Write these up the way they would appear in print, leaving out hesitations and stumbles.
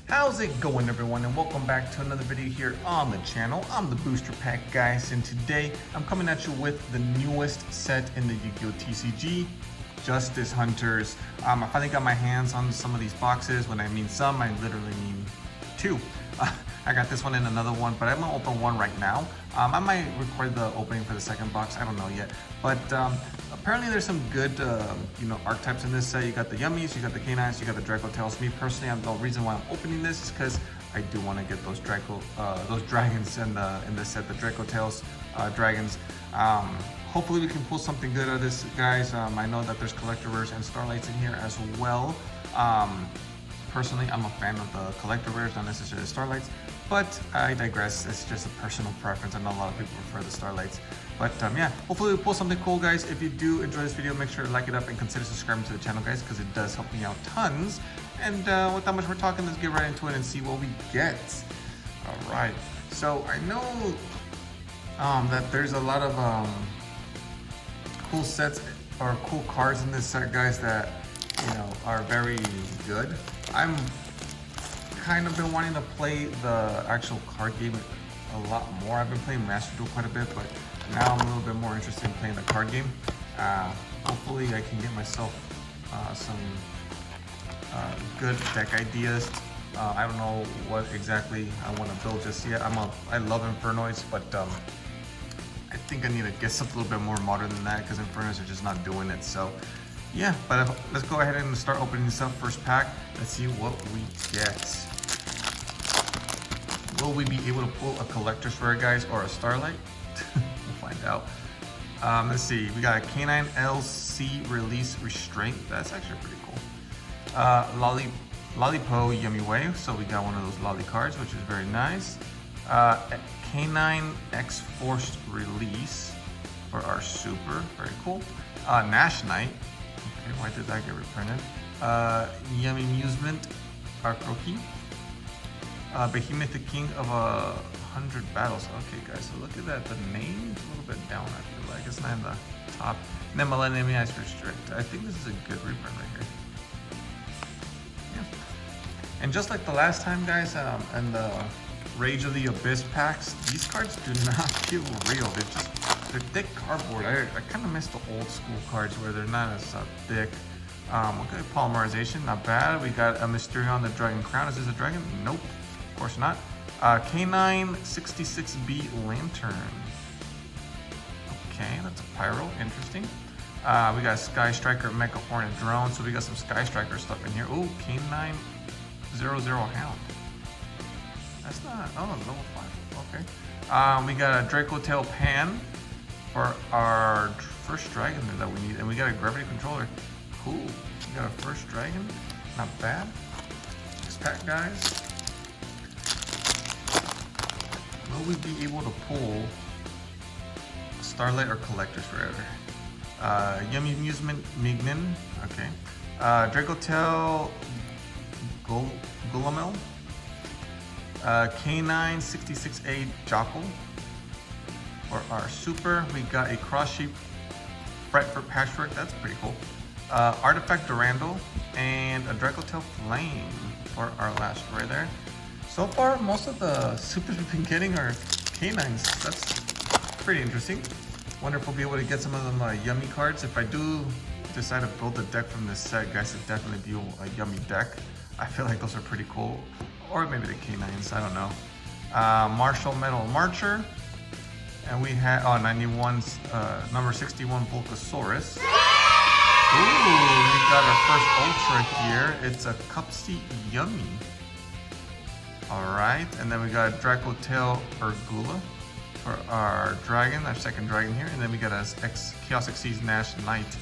How's it going, everyone, and welcome back to another video here on the channel. I'm the Booster Pack Guys, and today I'm coming at you with the newest set in the Yu-Gi-Oh! TCG, Justice Hunters. I finally got my hands on some of these boxes. When I mean some, I literally mean two. I got this one and another one, but I'm gonna open one right now. I might record the opening for the second box, I don't know yet. But apparently there's some good archetypes in this set. You got the Yummies, you got the Canines, you got the Draco Tails. Me personally, the reason why I'm opening this is because I do want to get those dragons in this set, the Draco Tails dragons. Hopefully we can pull something good out of this, guys. I know that there's collector rares and starlights in here as well. Personally, I'm a fan of the collector rares, not necessarily the starlights, but I digress. It's just a personal preference. I know a lot of people prefer the starlights. But yeah, hopefully we pull something cool, guys. If you do enjoy this video, make sure to like it up and consider subscribing to the channel, guys, because it does help me out tons. And with that much we're talking, let's get right into it and see what we get. All right, so I know that there's a lot of cool sets or cool cards in this set, guys, that are very good. I'm kind of been wanting to play the actual card game a lot more. I've been playing Master Duel quite a bit, but now I'm a little bit more interested in playing the card game. Hopefully I can get myself some good deck ideas. I don't know what exactly I want to build just yet. I love Infernoids, but I think I need to get something a little bit more modern than that, because Infernoids are just not doing it. So yeah, but let's go ahead and start opening this up. First pack, let's see what we get. Will we be able to pull a collector's rare, guys, or a starlight? We'll find out. Let's see, we got a Canine LC Release Restraint. That's actually pretty cool. Lollipo Yummy Way. So we got one of those lolly cards, which is very nice. Canine X Forced Release for our super. Very cool. Nash Knight. Okay, why did that get reprinted? Yummy Amusement, our Croaky. Behemoth, the King of 100 Battles. Okay, guys, so look at that. The name's a little bit down, I feel like. It's not in the top. And then Millennium Ice Restrict. I think this is a good reprint right here. Yeah. And just like the last time, guys, and the Rage of the Abyss packs, these cards do not feel real. They're thick cardboard. I kind of miss the old school cards where they're not as thick. Okay, polymerization, not bad. We got a Mysterion, the Dragon Crown. Is this a dragon? Nope, of course not. Canine 66B Lantern. Okay, that's a Pyro, interesting. We got Sky Striker Mecha Hornet Drone, so we got some Sky Striker stuff in here. Ooh, Canine 00 Hound. That's not, oh, level 5, okay. We got a Draco Tail Pan for our first dragon that we need, and we got a Gravity Controller. Cool, we got a first dragon, not bad. Next pack, guys. Will we be able to pull Starlight or Collector's Rare? Yummy Amusement Mignon, okay. Draco Tail Gulamel. Canine 66A Jockle. For our super, we got a Cross Sheep Fret for Patchwork. That's pretty cool. Artifact Durandal and a Draco Tail Flame for our last rare there. So far, most of the supers we've been getting are canines. That's pretty interesting. Wonder if we'll be able to get some of them yummy cards. If I do decide to build a deck from this set, guys, it'd definitely be a yummy deck. I feel like those are pretty cool. Or maybe the canines, I don't know. Martial Metal Marcher. And we had, 91, number 61 Volcasaurus. Ooh, we got our first Ultra here. It's a Cupsy Yummy. Alright, and then we got Draco Tail Urgula for our dragon, our second dragon here. And then we got a Chaos Xyz Nash Knight.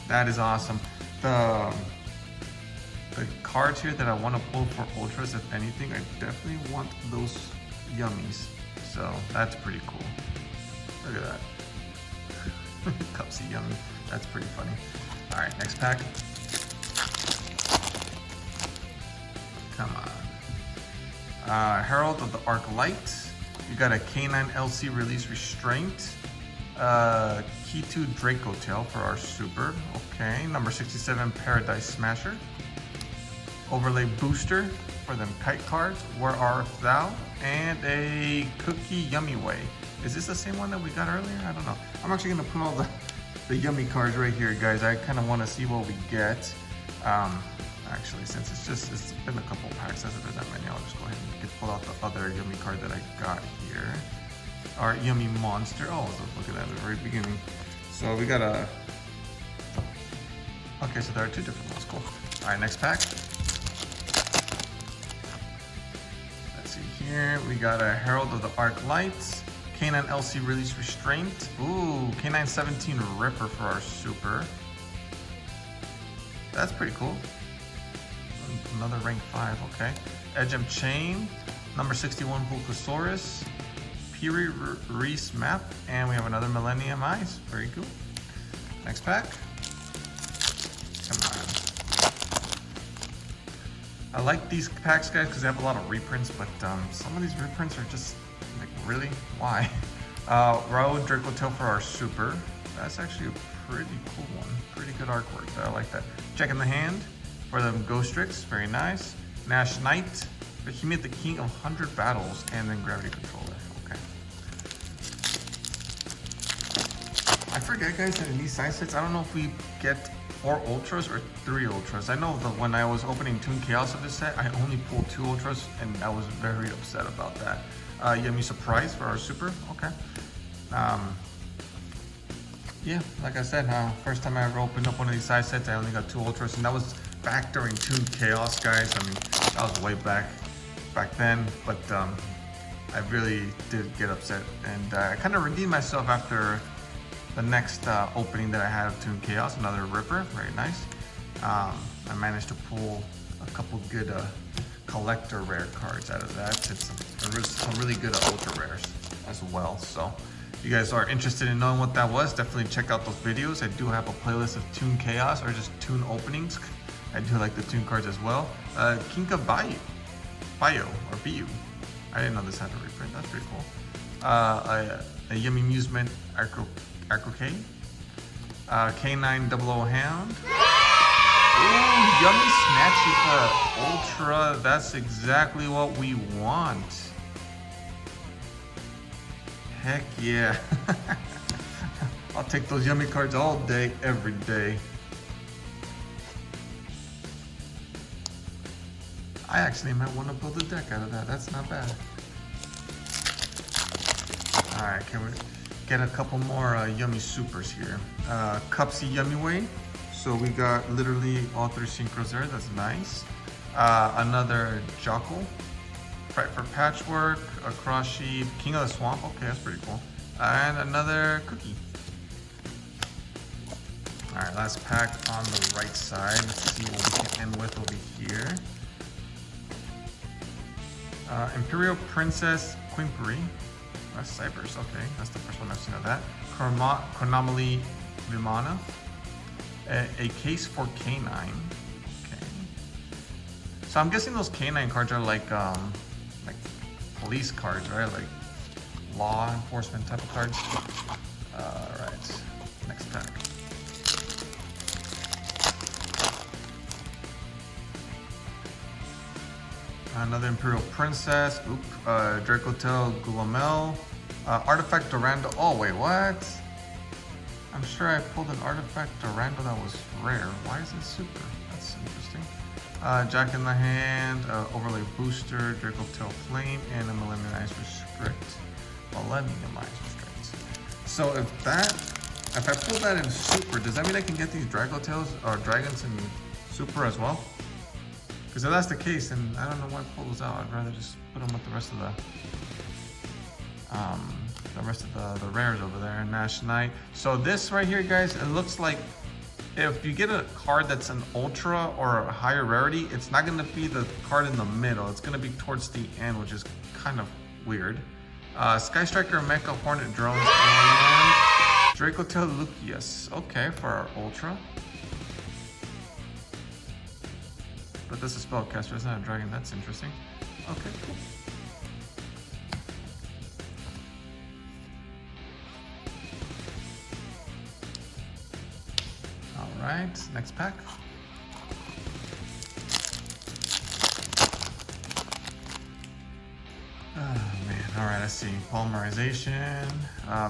That is awesome. The cards here that I want to pull for Ultras, if anything, I definitely want those Yummies. So that's pretty cool. Look at that. Cupsy Yummy. That's pretty funny. Alright, next pack. Come on. Herald of the Arc Light. You got a Canine LC Release Restraint. Key 2 Draco Tail for our super. Okay, number 67 Paradise Smasher. Overlay Booster. for them kite cards. Where art thou? And a cookie yummy way. Is this the same one that we got earlier? I don't know. I'm actually gonna put all the yummy cards right here, guys. I kind of want to see what we get. Actually, since it's been a couple packs, as it is that many, I'll just go ahead and pull out the other yummy card that I got here. Our yummy monster. Oh, look at that at the very beginning. So we got a. Okay, so there are two different ones. Cool. All right, next pack. Let's see here. We got a Herald of the Arc Lights. Canine LC Release Restraint. Ooh, Canine 17 Ripper for our super. That's pretty cool. Another rank 5, okay. Edgem Chain. Number 61 Bulkosaurus. Piri Reese Map. And we have another Millennium Eyes. Very cool. Next pack. Come on. I like these packs, guys, because they have a lot of reprints, but some of these reprints are just like, really? Why? Raoul Dracotail for our super. That's actually a pretty cool one. Pretty good artwork. I like that. Checking the hand for them Ghostrix. Very nice. Nash Knight. Behemoth, the king of 100 battles, and then Gravity Controller. Okay. I forget, guys, that in these size sets, I don't know if we get 4 Ultras or 3 Ultras. I know that when I was opening Toon Chaos of this set, I only pulled 2 Ultras, and I was very upset about that. Yummy Surprise for our super. Okay. Yeah, like I said, first time I ever opened up one of these size sets, I only got 2 Ultras, and that was back during Toon Chaos, guys. I mean, that was way back then, but I really did get upset, and I kind of redeemed myself after the next opening that I had of Toon Chaos, another Ripper, very nice. I managed to pull a couple good collector rare cards out of that. It's some really good ultra rares as well. So if you guys are interested in knowing what that was, definitely check out those videos. I do have a playlist of Toon Chaos or just Toon openings. I do like the Toon cards as well. Kinka Bio or Biu. I didn't know this had a reprint. That's pretty cool. A Yummy Amusement Acro-K. K9 00 Hound. Ooh, Yummy Snatchy for Ultra. That's exactly what we want. Heck yeah. I'll take those yummy cards all day, every day. I actually might want to build a deck out of that. That's not bad. All right, can we get a couple more yummy supers here? Cupsy Yummy Way. So we got literally all 3 synchros there. That's nice. Another Jockle. Fight for Patchwork. A Cross Sheep. King of the Swamp. Okay, that's pretty cool. And another Cookie. All right, last pack on the right side. Let's see what we can end with over here. Imperial Princess Quimpery. That's Cypress, okay. That's the first one I've seen of that. Chronomaly Vimana. A case for K9. Okay. So I'm guessing those K9 cards are like police cards, right? Like law enforcement type of cards. Alright. Next pack. Another Imperial Princess. Oop. Dracotail Gulamel. Artifact Durando. Oh, wait, what? I'm sure I pulled an Artifact Durando that was rare. Why is it super? That's interesting. Jack in the Hand. Overlay Booster. Dracotail Flame. And a Millennium Eyes Restrict. Millennium Eyes Restrict. So if I pull that in super, does that mean I can get these Dracotails or Dragons in super as well? Because if that's the case, then I don't know why I pull those out. I'd rather just put them with the rest of the rares over there. Nash Knight. So this right here, guys, it looks like if you get a card that's an ultra or a higher rarity, it's not going to be the card in the middle. It's going to be towards the end, which is kind of weird. Sky Striker, Mecha, Hornet Drones, and Dracotail Lucius. Okay, for our ultra. But this is a spellcaster, it's not a dragon. That's interesting. Okay, cool. Alright, next pack. Oh man, all right, let's see. Polymerization,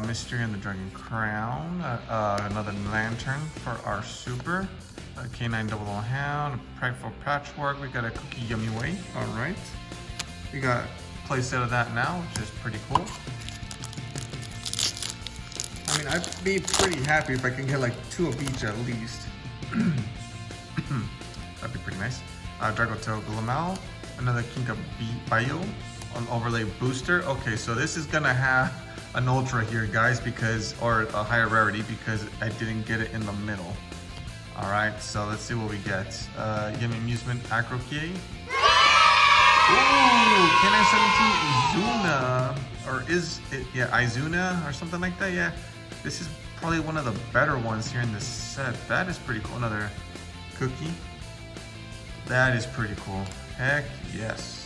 Mystery and the Dragon Crown, another Lantern for our super, K9 Double O Hound, Prideful Patchwork, we got a Cookie Yummy Way, all right. We got a playset of that now, which is pretty cool. I mean, I'd be pretty happy if I can get like 2 of each at least. That'd be pretty nice. Dragotail Gulamal, another Kinka Bio, an overlay booster. Okay, so this is gonna have an ultra here, guys, or a higher rarity because I didn't get it in the middle. All right, so let's see what we get. Yummy Amusement Acrokie. Ooh, K917 Izuna, or is it, yeah, Izuna or something like that, yeah. This is probably one of the better ones here in this set. That is pretty cool, another cookie. That is pretty cool, heck yes.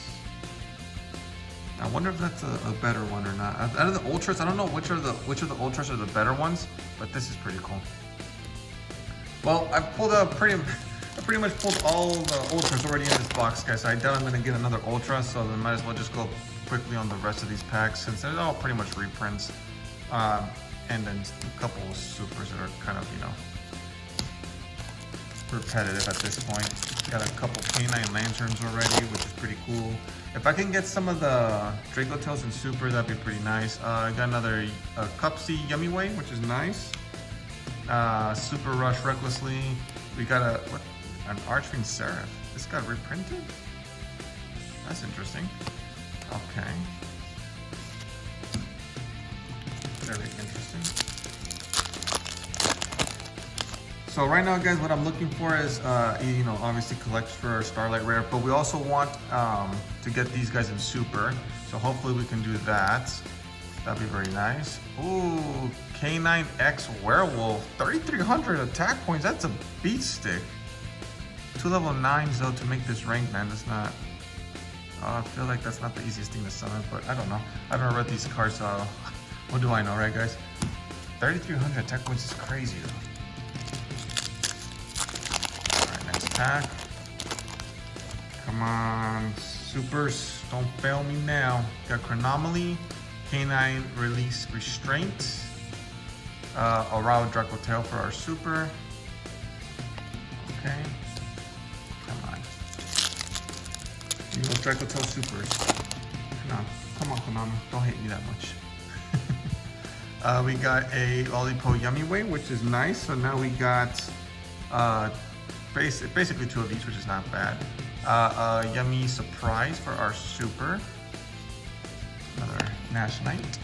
I wonder if that's a better one or not. Out of the ultras, I don't know which of the ultras are the better ones, but this is pretty cool. Well, I pretty much pulled all the ultras already in this box, guys. So I doubt I'm gonna get another ultra, so I might as well just go quickly on the rest of these packs since they're all pretty much reprints. And then a couple of supers that are kind of, you know, repetitive at this point. Got a couple K9 Lanterns already, which is pretty cool. If I can get some of the Dragotails and Super, that'd be pretty nice. I got another Cupsy Yummy Way, which is nice. Super Rush Recklessly. We got an Archfiend Seraph. This got reprinted? That's interesting. Okay. Very interesting. So right now, guys, what I'm looking for is, you know, obviously collect for Starlight Rare, but we also want to get these guys in Super. So hopefully we can do that. That'd be very nice. Ooh, K9X Werewolf, 3,300 attack points. That's a beat stick. 2 level 9s though to make this rank, man. That's not. I feel like that's not the easiest thing to summon, but I don't know. I haven't read these cards, so what do I know, right, guys? 3,300 attack points is crazy though. Pack. Come on, supers, don't fail me now. Got Chronomaly, K9 Release Restraint, Aroused Dragotail for our super. Okay, come on. You know, Dragotail supers. Come on, Konami, don't hate me that much. We got a Olipo Yummy Way, which is nice. So now we got basically 2 of each, which is not bad. Yummy Surprise for our super. Another Nash Knight.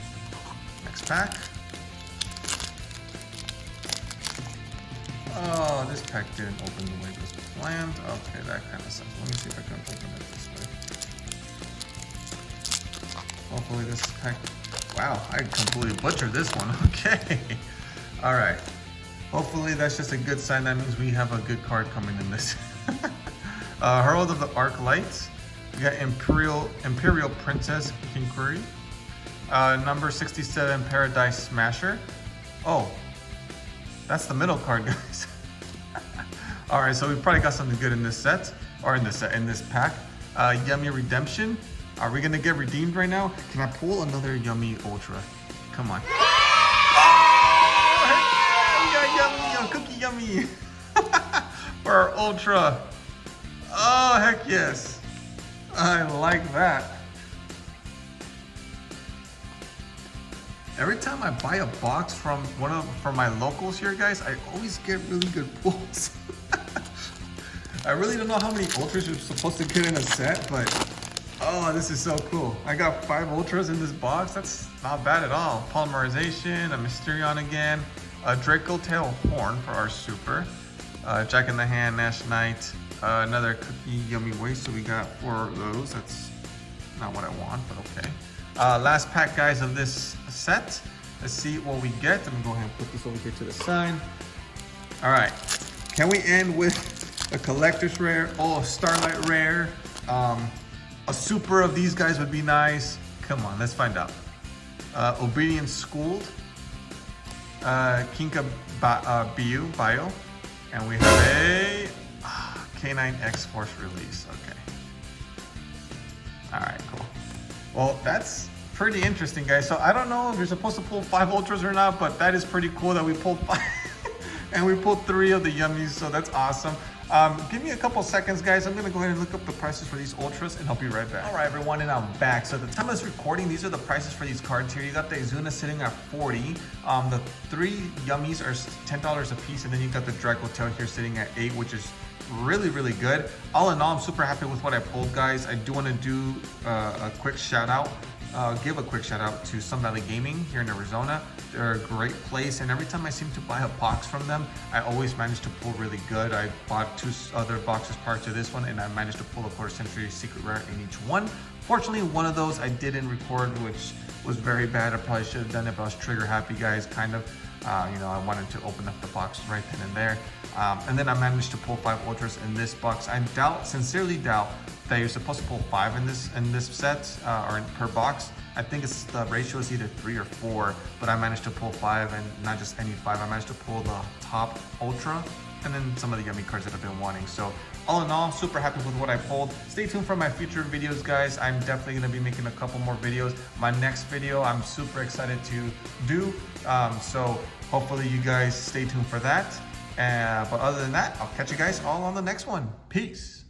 Next pack. Oh, this pack didn't open the way it was planned. Okay, that kind of sucks. Let me see if I can open it this way. Hopefully this pack... Wow, I completely butchered this one. Okay. All right. Hopefully that's just a good sign. That means we have a good card coming in this. Herald of the Arc Lights. We got Imperial Princess Kinquery. Number 67 Paradise Smasher. Oh, that's the middle card, guys. All right, so we probably got something good in this set, or in this pack. Yummy Redemption. Are we gonna get redeemed right now? Can I pull another Yummy Ultra? Come on. Cookie Yummy for our ultra. Oh, heck yes. I like that. Every time I buy a box from from my locals here, guys, I always get really good pulls. I really don't know how many ultras you're supposed to get in a set, but oh, this is so cool. I got 5 ultras in this box. That's not bad at all. Polymerization, a Mysterion again. A Dragotail Horn for our super. Jack in the Hand, Nash Knight. Another Cookie Yummy Way. So we got 4 of those. That's not what I want, but okay. Last pack, guys, of this set. Let's see what we get. Let me go ahead and put this over here to the side. All right. Can we end with a collector's rare? Oh, a Starlight Rare. A super of these guys would be nice. Come on, let's find out. Obedience Schooled. Kinka Bio, and we have a K9 X Force Release. Okay. All right, cool. Well, that's pretty interesting, guys. So I don't know if you're supposed to pull 5 ultras or not, but that is pretty cool that we pulled 5 and we pulled 3 of the yummies. So that's awesome. Give me a couple seconds, guys. I'm gonna go ahead and look up the prices for these ultras and I'll be right back. All right, everyone, and I'm back. So at the time of this recording, these are the prices for these cards here. You got the Izuna sitting at 40. The 3 yummies are $10 a piece, and then you got the Draco Tail here sitting at 8, which is really, really good. All in all, I'm super happy with what I pulled, guys. I do want to do a quick shout out. Give a quick shout out to Sun Valley Gaming here in Arizona. They're a great place, and every time I seem to buy a box from them, I always manage to pull really good. I bought 2 other boxes prior to this one, and I managed to pull a quarter century secret rare in each one. Fortunately, one of those I didn't record, which was very bad. I probably should have done it, but I was trigger happy, guys, kind of. You know, I wanted to open up the box right then and there. And then I managed to pull 5 ultras in this box. I sincerely doubt that you're supposed to pull 5 in this set or per box. I think the ratio is either 3 or 4, but I managed to pull 5, and not just any 5. I managed to pull the top ultra and then some of the yummy cards that I've been wanting. So all in all, super happy with what I pulled. Stay tuned for my future videos, guys. I'm definitely gonna be making a couple more videos. My next video, I'm super excited to do. So hopefully you guys stay tuned for that. But other than that, I'll catch you guys all on the next one. Peace.